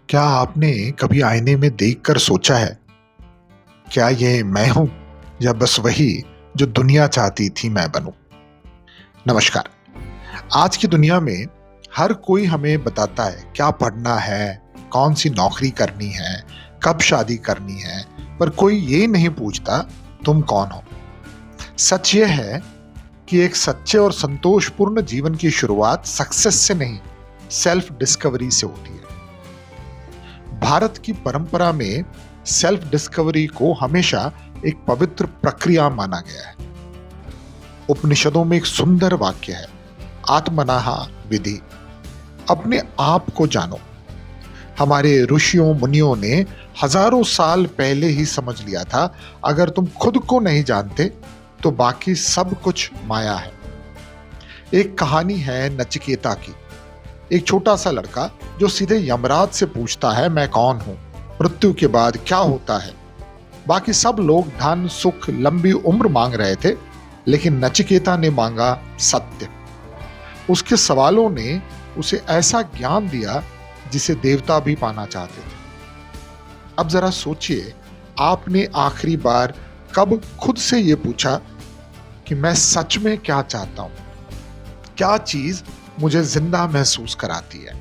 क्या आपने कभी आईने में देखकर सोचा है, क्या ये मैं हूं या बस वही जो दुनिया चाहती थी मैं बनूं? नमस्कार। आज की दुनिया में हर कोई हमें बताता है क्या पढ़ना है, कौन सी नौकरी करनी है, कब शादी करनी है, पर कोई ये नहीं पूछता तुम कौन हो। सच ये है कि एक सच्चे और संतोषपूर्ण जीवन की शुरुआत सक्सेस से नहीं, सेल्फ डिस्कवरी से होती है। भारत की परंपरा में सेल्फ डिस्कवरी को हमेशा एक पवित्र प्रक्रिया माना गया है। उपनिषदों में एक सुंदर वाक्य है, आत्मनाः विधि, अपने आप को जानो। हमारे ऋषियों मुनियों ने हजारों साल पहले ही समझ लिया था, अगर तुम खुद को नहीं जानते तो बाकी सब कुछ माया है। एक कहानी है नचिकेता की। एक छोटा सा लड़का जो सीधे यमराज से पूछता है, मैं कौन हूं, मृत्यु के बाद क्या होता है। बाकी सब लोग धन, सुख, लंबी उम्र मांग रहे थे, लेकिन नचिकेता ने मांगा सत्य। उसके सवालों ने उसे ऐसा ज्ञान दिया जिसे देवता भी पाना चाहते थे। अब जरा सोचिए, आपने आखिरी बार कब खुद से यह पूछा कि मैं सच में क्या चाहता हूं? क्या चीज मुझे जिंदा महसूस कराती है?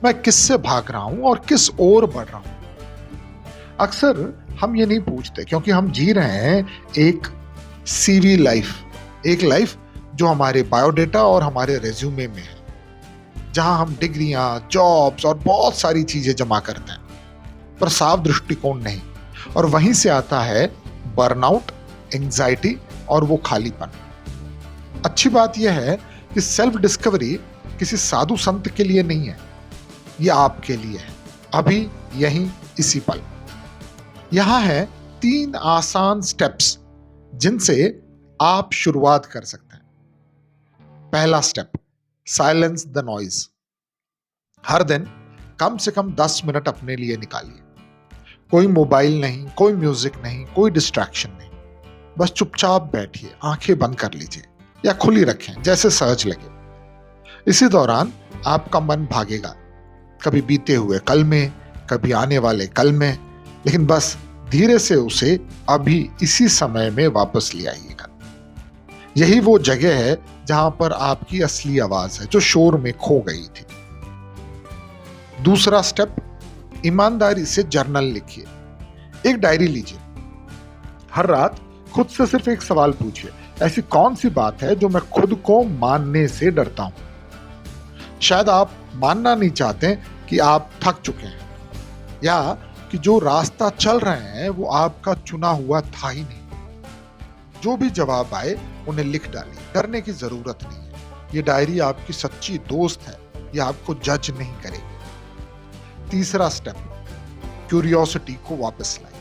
मैं किससे भाग रहा हूं और किस ओर बढ़ रहा हूं? अक्सर हम ये नहीं पूछते क्योंकि हम जी रहे हैं एक सीवी लाइफ, एक लाइफ जो हमारे बायोडेटा और हमारे रेज्यूमे में है, जहां हम डिग्रियां, जॉब्स और बहुत सारी चीजें जमा करते हैं, पर साफ दृष्टिकोण नहीं। और वहीं से आता है बर्नआउट, एंजाइटी और वो खालीपन। अच्छी बात यह है कि सेल्फ डिस्कवरी किसी साधु संत के लिए नहीं है, यह आपके लिए है, अभी यहीं इसी पल। यहां है 3 आसान स्टेप्स जिनसे आप शुरुआत कर सकते हैं। पहला स्टेप, साइलेंस द नॉइज। हर दिन कम से कम 10 मिनट अपने लिए निकालिए। कोई मोबाइल नहीं, कोई म्यूजिक नहीं, कोई डिस्ट्रैक्शन नहीं। बस चुपचाप बैठिए, आंखें बंद कर लीजिए या खुली रखें, जैसे सहज लगे। इसी दौरान आपका मन भागेगा, कभी बीते हुए कल में, कभी आने वाले कल में, लेकिन बस धीरे से उसे अभी इसी समय में वापस ले आइएगा। यही वो जगह है जहां पर आपकी असली आवाज है, जो शोर में खो गई थी। दूसरा स्टेप, ईमानदारी से जर्नल लिखिए। एक डायरी लीजिए। हर रात खुद से सिर्फ एक सवाल पूछिए, ऐसी कौन सी बात है जो मैं खुद को मानने से डरता हूं? शायद आप मानना नहीं चाहते कि आप थक चुके हैं, या कि जो रास्ता चल रहे हैं वो आपका चुना हुआ था ही नहीं। जो भी जवाब आए उन्हें लिख डालिए, डरने की जरूरत नहीं है। ये डायरी आपकी सच्ची दोस्त है, ये आपको जज नहीं करेगी। तीसरा स्टेप, क्यूरियोसिटी को वापस लाइए।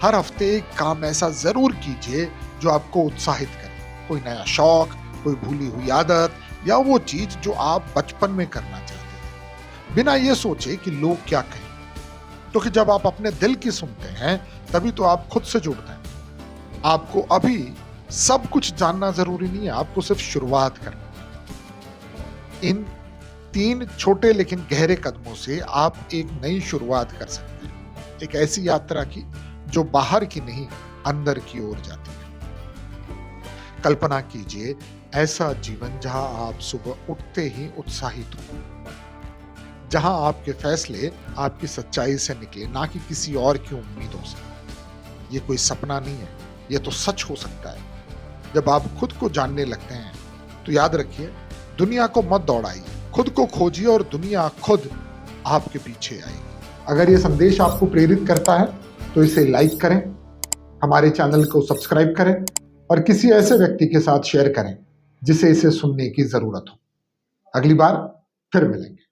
हर हफ्ते एक काम ऐसा जरूर कीजिए जो आपको उत्साहित करे। कोई नया शौक, कोई भूली हुई आदत, या वो चीज जो आप बचपन में करना चाहते थे, बिना ये सोचे कि लोग क्या कहें। क्योंकि जब आप अपने दिल की सुनते हैं, तभी तो आप खुद से जुड़ते हैं। आपको अभी सब कुछ जानना जरूरी नहीं है, आपको सिर्फ शुरुआत करनी है। इन 3 छोटे लेकिन गहरे कदमों से आप एक नई शुरुआत कर सकते हैं, एक ऐसी यात्रा की जो बाहर की नहीं, अंदर की ओर जाती है। कल्पना कीजिए ऐसा जीवन जहां आप सुबह उठते ही उत्साहित हो, जहां आपके फैसले आपकी सच्चाई से निकले, ना कि किसी और की उम्मीदों से। ये कोई सपना नहीं है, ये तो सच हो सकता है। जब आप खुद को जानने लगते हैं तो याद रखिए, दुनिया को मत दौड़ाइए, खुद को खोजिए और दुनिया खुद आपके पीछे आएगी। अगर ये संदेश आपको प्रेरित करता है तो इसे लाइक करें, हमारे चैनल को सब्सक्राइब करें और किसी ऐसे व्यक्ति के साथ शेयर करें जिसे इसे सुनने की जरूरत हो। अगली बार फिर मिलेंगे।